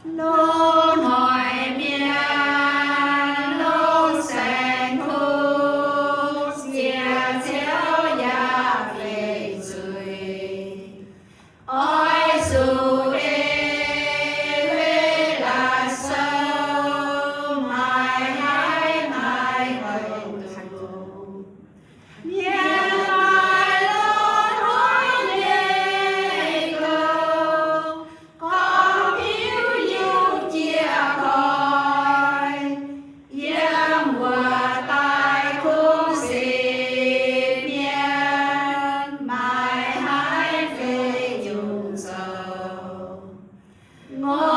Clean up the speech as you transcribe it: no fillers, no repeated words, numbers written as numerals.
luôn hỏi miên luôn sanh khu chia chéo ya về rồi ôi su ê là sâu mai hai mai hồi thù miên mai luôn hỏi lê câu có phiếu yêu chia khỏi yếm hòa tai khung xì miên mai hai phê dùng sầu ngô